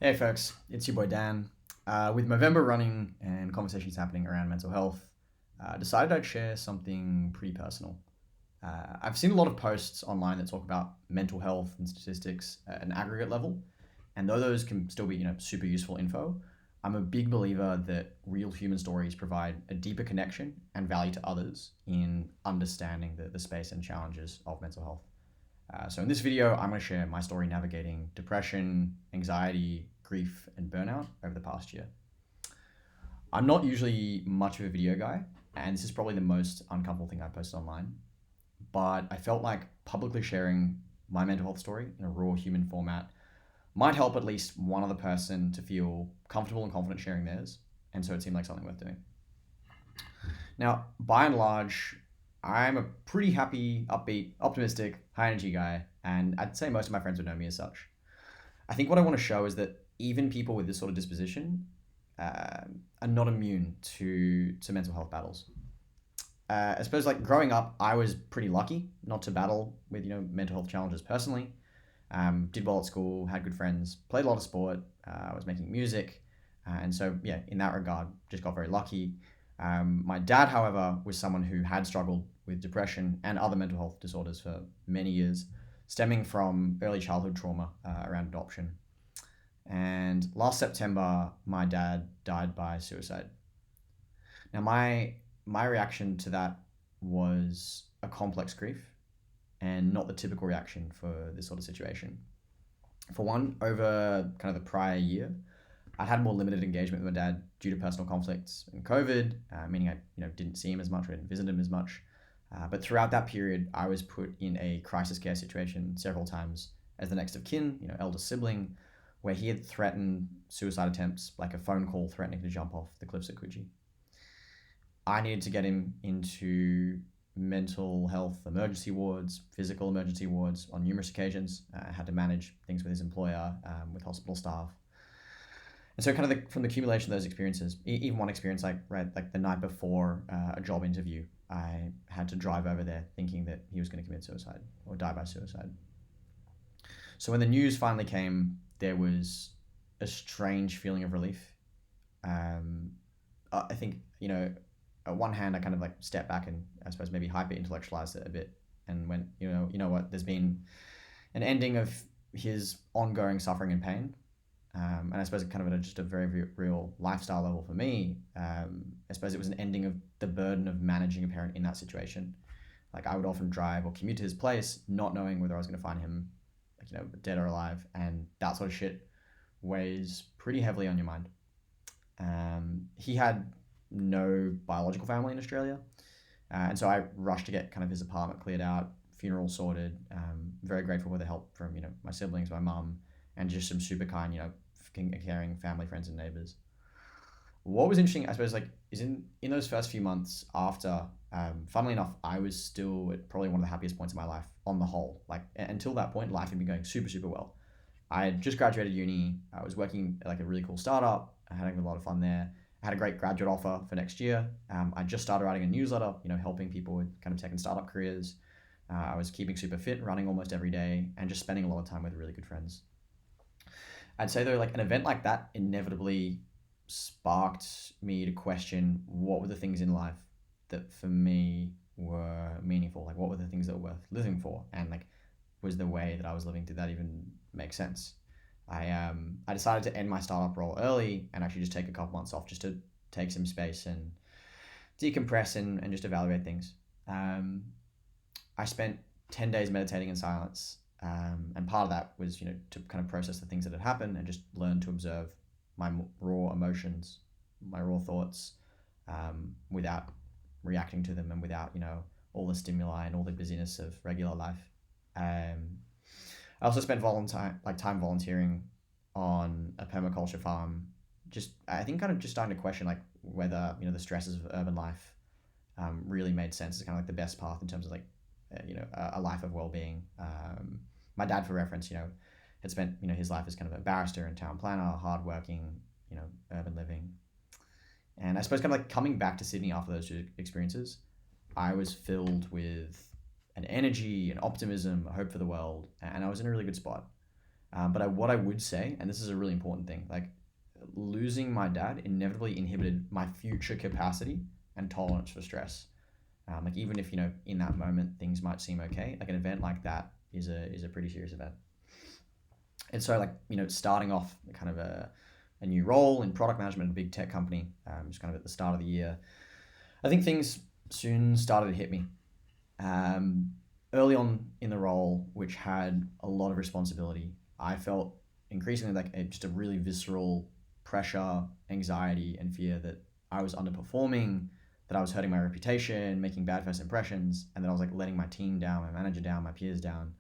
Hey folks, it's your boy Dan. With November running and conversations happening around mental health, decided I'd share something pretty personal. I've seen a lot of posts online that talk about mental health and statistics at an aggregate level, and though those can still be super useful info, I'm a big believer that real human stories provide a deeper connection and value to others in understanding the space and challenges of mental health. So in this video, I'm going to share my story navigating depression, anxiety, grief, and burnout over the past year. I'm not usually much of a video guy, and this is probably the most uncomfortable thing I've posted online, but I felt like publicly sharing my mental health story in a raw human format might help at least one other person to feel comfortable and confident sharing theirs, and so it seemed like something worth doing. Now, by and large, I'm a pretty happy, upbeat, optimistic, high energy guy, and I'd say most of my friends would know me as such. I think what I want to show is that even people with this sort of disposition uh, are not immune to mental health battles. I suppose like growing up, I was pretty lucky not to battle with mental health challenges personally. Did well at school, had good friends, played a lot of sport. I was making music, and so yeah, in that regard, just got very lucky. My dad, however, was someone who had struggled with depression and other mental health disorders for many years, stemming from early childhood trauma around adoption. And last September, my dad died by suicide. Now, my reaction to that was a complex grief and not the typical reaction for this sort of situation. For one, over kind of the prior year, I had more limited engagement with my dad due to personal conflicts and COVID, meaning I didn't see him as much or didn't visit him as much. But throughout that period, I was put in a crisis care situation several times as the next of kin, elder sibling, where he had threatened suicide attempts, like a phone call threatening to jump off the cliffs at Coogee. I needed to get him into mental health emergency wards, physical emergency wards on numerous occasions. I had to manage things with his employer, with hospital staff. And so, kind of from the accumulation of those experiences, even one experience like the night before a job interview, I had to drive over there thinking that he was going to commit suicide or die by suicide. So when the news finally came, there was a strange feeling of relief. Um, I think at one hand, I kind of like stepped back and I suppose maybe hyper intellectualized it a bit and went, you know what? There's been an ending of his ongoing suffering and pain. And I suppose kind of at just a very, very real lifestyle level for me, I suppose it was an ending of the burden of managing a parent in that situation. Like I would often drive or commute to his place, not knowing whether I was going to find him, like dead or alive, and that sort of shit weighs pretty heavily on your mind. He had no biological family in Australia, and so I rushed to get kind of his apartment cleared out, funeral sorted. Very grateful for the help from my siblings, my mum, and just some super kind caring family, friends, and neighbors. What was interesting, I suppose, like is in those first few months after. Funnily enough, I was still at probably one of the happiest points of my life on the whole. Like until that point, life had been going super super well. I had just graduated uni. I was working at like a really cool startup. I had a lot of fun there. I had a great graduate offer for next year. I just started writing a newsletter, helping people with kind of tech and startup careers. I was keeping super fit, running almost every day, and just spending a lot of time with really good friends. I'd say though, like an event like that inevitably sparked me to question what were the things in life that for me were meaningful. Like what were the things that were worth living for, and like was the way that I was living, did that even make sense? I decided to end my startup role early and actually just take a couple months off just to take some space and decompress and just evaluate things. Um, I spent 10 days meditating in silence. And part of that was, to kind of process the things that had happened and just learn to observe my raw emotions, my raw thoughts, without reacting to them and without, all the stimuli and all the busyness of regular life. Um, I also spent time volunteering on a permaculture farm. Just I think kind of just starting to question like whether the stresses of urban life really made sense as kind of like the best path in terms of like a life of well being. My dad, for reference, had spent his life as kind of a barrister and town planner, hardworking, urban living. And I suppose kind of like coming back to Sydney after those two experiences, I was filled with an energy, an optimism, a hope for the world, and I was in a really good spot. What I would say, and this is a really important thing, like losing my dad inevitably inhibited my future capacity and tolerance for stress. Like even if in that moment things might seem okay, like an event like that is a pretty serious event. And so like starting off kind of a new role in product management at a big tech company, just kind of at the start of the year, I think things soon started to hit me. Um, Early on in the role, which had a lot of responsibility, I felt increasingly like just a really visceral pressure, anxiety, and fear that I was underperforming, that I was hurting my reputation, making bad first impressions, and that I was like letting my team down, my manager down, my peers down.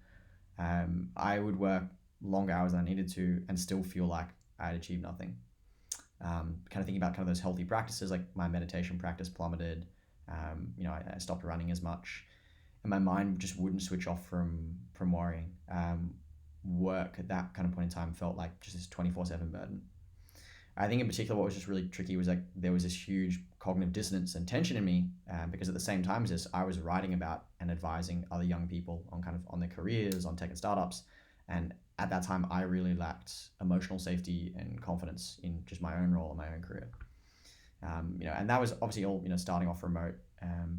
I would work longer hours than I needed to and still feel like I had achieved nothing. Kind of thinking about kind of those healthy practices, like my meditation practice plummeted. I stopped running as much, and my mind just wouldn't switch off from worrying. Work at that kind of point in time felt like just this 24/7 burden. I think in particular what was just really tricky was like there was this huge cognitive dissonance and tension in me, because at the same time as this, I was writing about and advising other young people on kind of on their careers, on tech and startups, and at that time I really lacked emotional safety and confidence in just my own role and my own career. And that was obviously all starting off remote.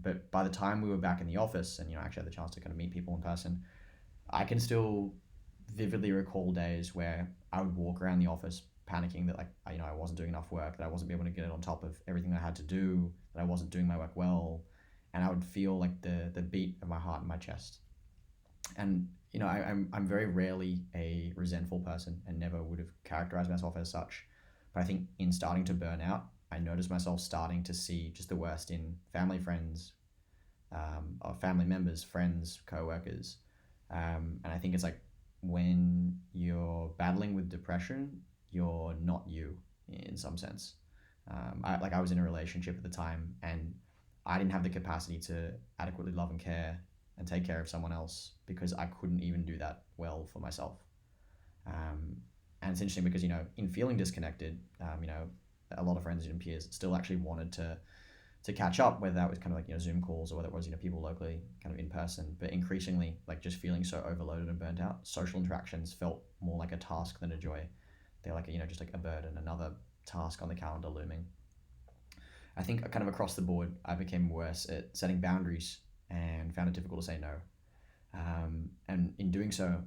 But by the time we were back in the office and actually had the chance to kind of meet people in person, I can still vividly recall days where I would walk around the office panicking that like I wasn't doing enough work, that I wasn't able to get it on top of everything I had to do, that I wasn't doing my work well, and I would feel like the beat of my heart in my chest. And I'm very rarely a resentful person and never would have characterized myself as such. But I think in starting to burn out, I noticed myself starting to see just the worst in family, friends, or family members, friends, co-workers. And I think it's like when you're battling with depression, you're not you in some sense. I was in a relationship at the time, and I didn't have the capacity to adequately love and care and take care of someone else because I couldn't even do that well for myself. Um, and it's interesting because in feeling disconnected, a lot of friends and peers still actually wanted to catch up, whether that was kind of like Zoom calls or whether it was people locally kind of in person. But increasingly, like just feeling so overloaded and burnt out, social interactions felt more like a task than a joy. They're like just like a burden, another task on the calendar looming. I think kind of across the board, I became worse at setting boundaries and found it difficult to say no. And in doing so,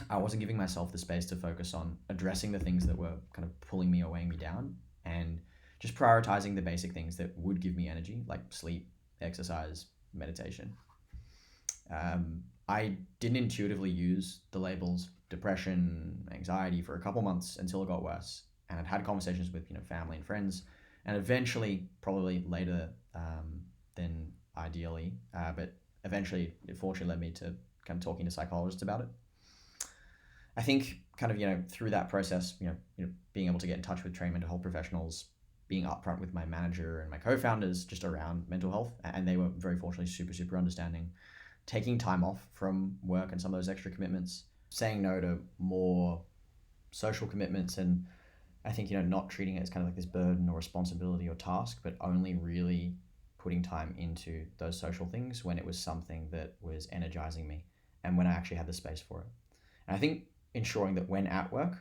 I wasn't giving myself the space to focus on addressing the things that were kind of pulling me or weighing me down, and just prioritizing the basic things that would give me energy, like sleep, exercise, meditation. I didn't intuitively use the labels depression, anxiety for a couple months until it got worse, and I'd had conversations with family and friends, and eventually, probably later than ideally, but eventually, it fortunately led me to kind of talking to psychologists about it. I think kind of through that process, being able to get in touch with trained mental health professionals, being upfront with my manager and my co-founders just around mental health, and they were very fortunately super understanding. Taking time off from work and some of those extra commitments, saying no to more social commitments, and I think not treating it as kind of like this burden or responsibility or task, but only really putting time into those social things when it was something that was energizing me and when I actually had the space for it. And I think ensuring that when at work,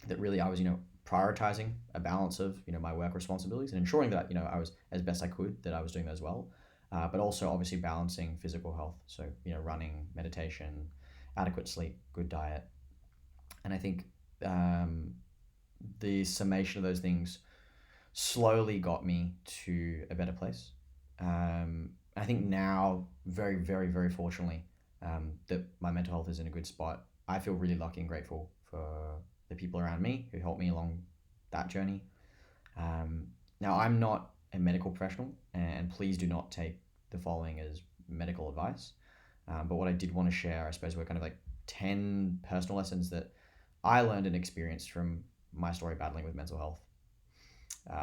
that really I was prioritizing a balance of my work responsibilities and ensuring that I was as best I could, that I was doing those well, but also obviously balancing physical health, so running, meditation, adequate sleep, good diet. And I think the summation of those things slowly got me to a better place. I think now, very fortunately, that my mental health is in a good spot. I feel really lucky and grateful for the people around me who helped me along that journey. Now, I'm not a medical professional, and please do not take the following as medical advice. But what I did want to share, I suppose, were kind of like 10 personal lessons that I learned and experienced from my story battling with mental health.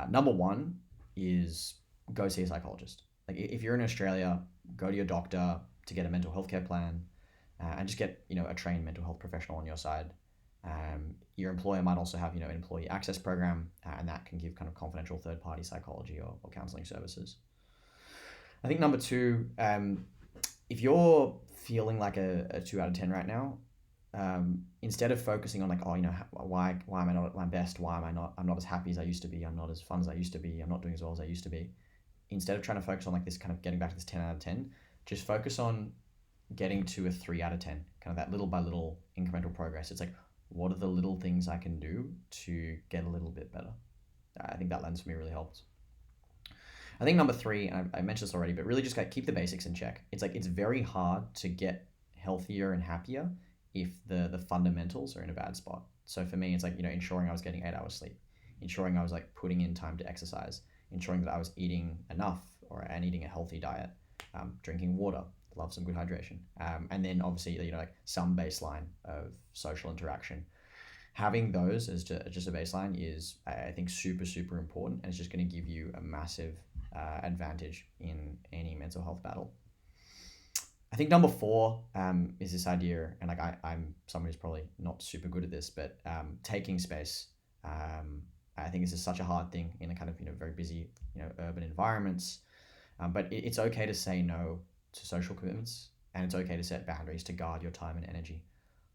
Number one is go see a psychologist. Like if you're in Australia, go to your doctor to get a mental health care plan, and just get a trained mental health professional on your side. Your employer might also have an employee access program, and that can give kind of confidential third party psychology or counseling services. I think number two, if you're feeling like a 2 out of 10 right now, instead of focusing on like, oh, why am I not at my best? Why am I not? I'm not as happy as I used to be. I'm not as fun as I used to be. I'm not doing as well as I used to be. Instead of trying to focus on like this kind of getting back to this 10 out of 10, just focus on getting to a 3 out of 10, kind of that little by little incremental progress. It's like, what are the little things I can do to get a little bit better? I think that lens for me really helps. I think number three, and I mentioned this already, but really just keep the basics in check. It's like it's very hard to get healthier and happier if the fundamentals are in a bad spot. So for me, it's like, ensuring I was getting 8 hours sleep, ensuring I was like putting in time to exercise, ensuring that I was eating enough and eating a healthy diet, drinking water, love some good hydration, and then obviously like some baseline of social interaction. Having those as just a baseline is, I think, super super important, and it's just going to give you a massive advantage in any mental health battle. I think number four is this idea, and like I'm someone who's probably not super good at this, but taking space. I think this is such a hard thing in a kind of very busy urban environments, but it's okay to say no to social commitments, and it's okay to set boundaries to guard your time and energy.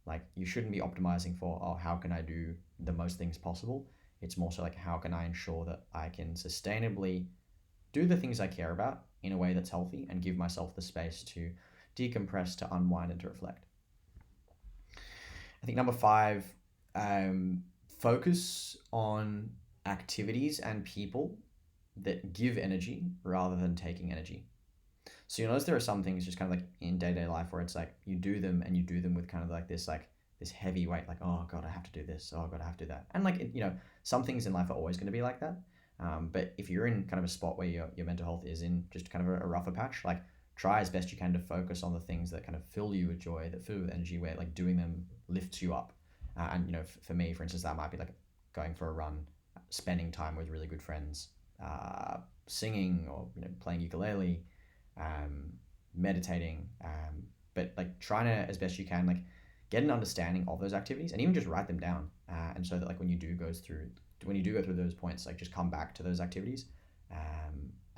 Like, you shouldn't be optimizing for, oh, how can I do the most things possible? It's more so like, how can I ensure that I can sustainably do the things I care about in a way that's healthy and give myself the space to decompress, to unwind, and to reflect. I think number five, focus on activities and people that give energy rather than taking energy. So you notice there are some things just kind of like in day-to-day life where it's like you do them and you do them with kind of like this heavy weight, like, oh God, I have to do this. Oh God, I have to do that. And like, some things in life are always going to be like that. But if you're in kind of a spot where your mental health is in just kind of a rougher patch, like try as best you can to focus on the things that kind of fill you with joy, that fill you with energy, where like doing them lifts you up. And for me, for instance, that might be like going for a run, spending time with really good friends, singing, or playing ukulele, meditating, but like trying to, as best you can, like get an understanding of those activities and even just write them down, and so that like when you do go through those points, like just come back to those activities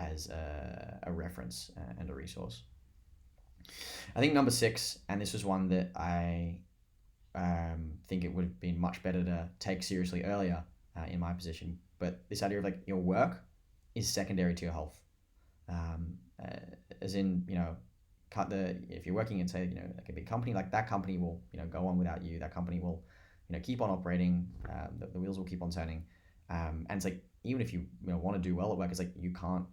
as a reference and a resource. I think number six, and this was one that I think it would have been much better to take seriously earlier in my position, but this idea of like your work is secondary to your health. As in, if you're working in, say, like a big company, like that company will go on without you. That company will keep on operating. The wheels will keep on turning. And it's like, even if you want to do well at work, it's like you can't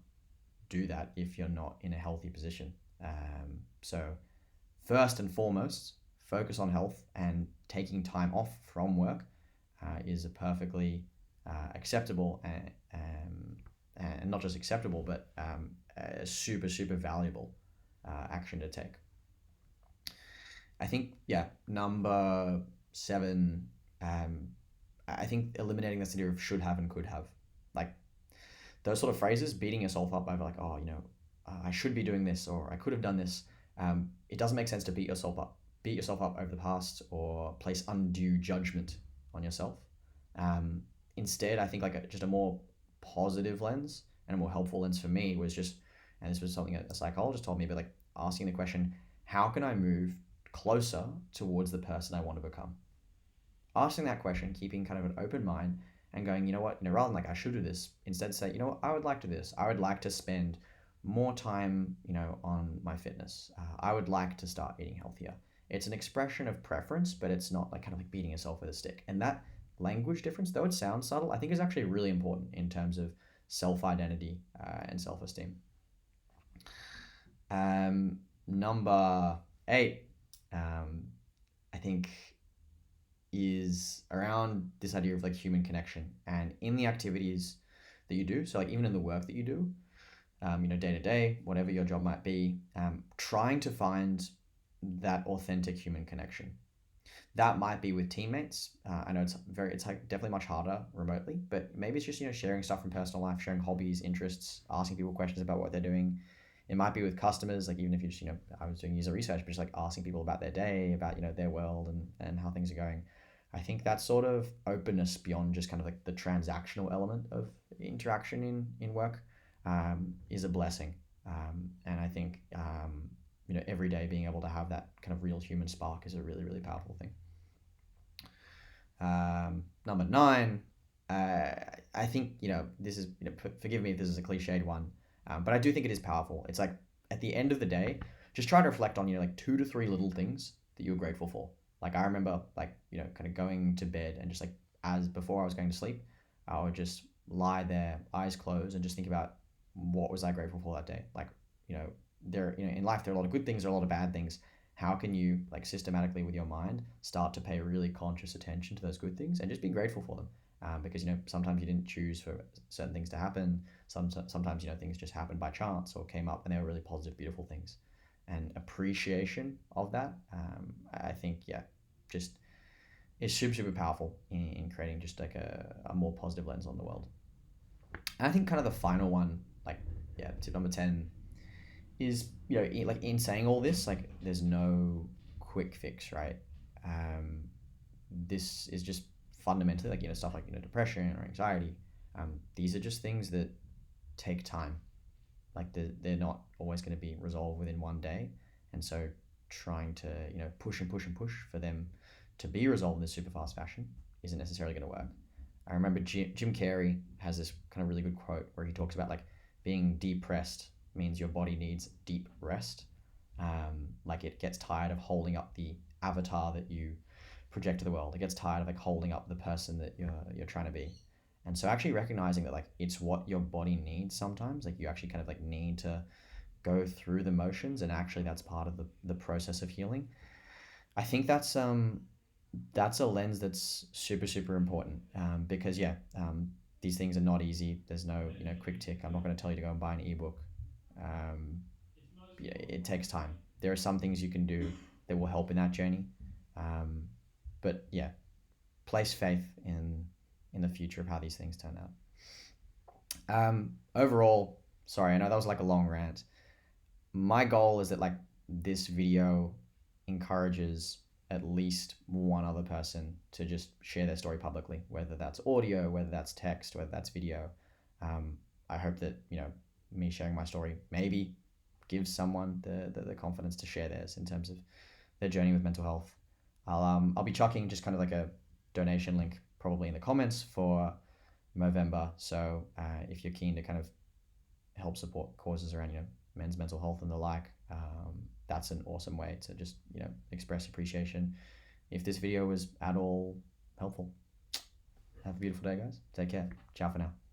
do that if you're not in a healthy position. So first and foremost, focus on health, and taking time off from work is a perfectly acceptable and not just acceptable, but a super super valuable action to take. I think, yeah, number seven, I think eliminating this idea of should have and could have, like those sort of phrases, beating yourself up over like, oh, I should be doing this, or I could have done this. It doesn't make sense to beat yourself up over the past, or place undue judgment on yourself. Instead, I think like just a more positive lens and a more helpful lens for me was just, and this was something a psychologist told me, but like asking the question, how can I move closer towards the person I want to become? Asking that question, keeping kind of an open mind, and going, rather than like I should do this, instead say, I would like to do this. I would like to spend more time, on my fitness. I would like to start eating healthier. It's an expression of preference, but it's not like kind of like beating yourself with a stick. And that language difference, though it sounds subtle, I think is actually really important in terms of self-identity and self-esteem. Number eight, I think, is around this idea of like human connection, and in the activities that you do. So like even in the work that you do, day to day, whatever your job might be, trying to find that authentic human connection. That might be with teammates. I know it's like definitely much harder remotely, but maybe it's just sharing stuff from personal life, sharing hobbies, interests, asking people questions about what they're doing. It might be with customers, like even if you just I was doing user research, but just like asking people about their day, about their world and how things are going. I think that sort of openness beyond just kind of like the transactional element of interaction in work is a blessing, and I think every day being able to have that kind of real human spark is a really really powerful thing. Number nine, I think, this is, forgive me if this is a cliched one, but I do think it is powerful. It's like at the end of the day, just try to reflect on, like 2 to 3 little things that you're grateful for. Like I remember, like, kind of going to bed and just like as before I was going to sleep, I would just lie there, eyes closed, and just think about what was I grateful for that day. Like, in life there are a lot of good things, there are a lot of bad things. How can you like systematically with your mind start to pay really conscious attention to those good things and just be grateful for them? Because sometimes you didn't choose for certain things to happen. Sometimes things just happened by chance or came up and they were really positive, beautiful things. And appreciation of that, I think, yeah, just is super super powerful in creating just like a more positive lens on the world. And I think kind of the final one, like, yeah, tip number 10 is, like in saying all this, like there's no quick fix, right? um, this is just fundamentally like, stuff like, depression or anxiety. These are just things that take time. Like they're not always going to be resolved within one day. And so trying to, push and push and push for them to be resolved in this super fast fashion isn't necessarily going to work. I remember Jim Carrey has this kind of really good quote where he talks about like being depressed means your body needs deep rest. Like it gets tired of holding up the avatar that you project to the world. It gets tired of like holding up the person that you're trying to be. And so actually recognizing that like it's what your body needs sometimes. Like you actually kind of like need to go through the motions, and actually that's part of the process of healing. I think that's a lens that's super super important, because yeah, these things are not easy. There's no quick tick. I'm not going to tell you to go and buy an ebook. um, yeah, it takes time. There are some things you can do that will help in that journey, um, but yeah, place faith in the future of how these things turn out. Overall, sorry, I know that was like a long rant. My goal is that like this video encourages at least one other person to just share their story publicly, whether that's audio, whether that's text, whether that's video. I hope that me sharing my story maybe gives someone the confidence to share theirs in terms of their journey with mental health. I'll be chucking just kind of like a donation link probably in the comments for Movember. So if you're keen to kind of help support causes around men's mental health and the like, that's an awesome way to just express appreciation. If this video was at all helpful, have a beautiful day, guys. Take care. Ciao for now.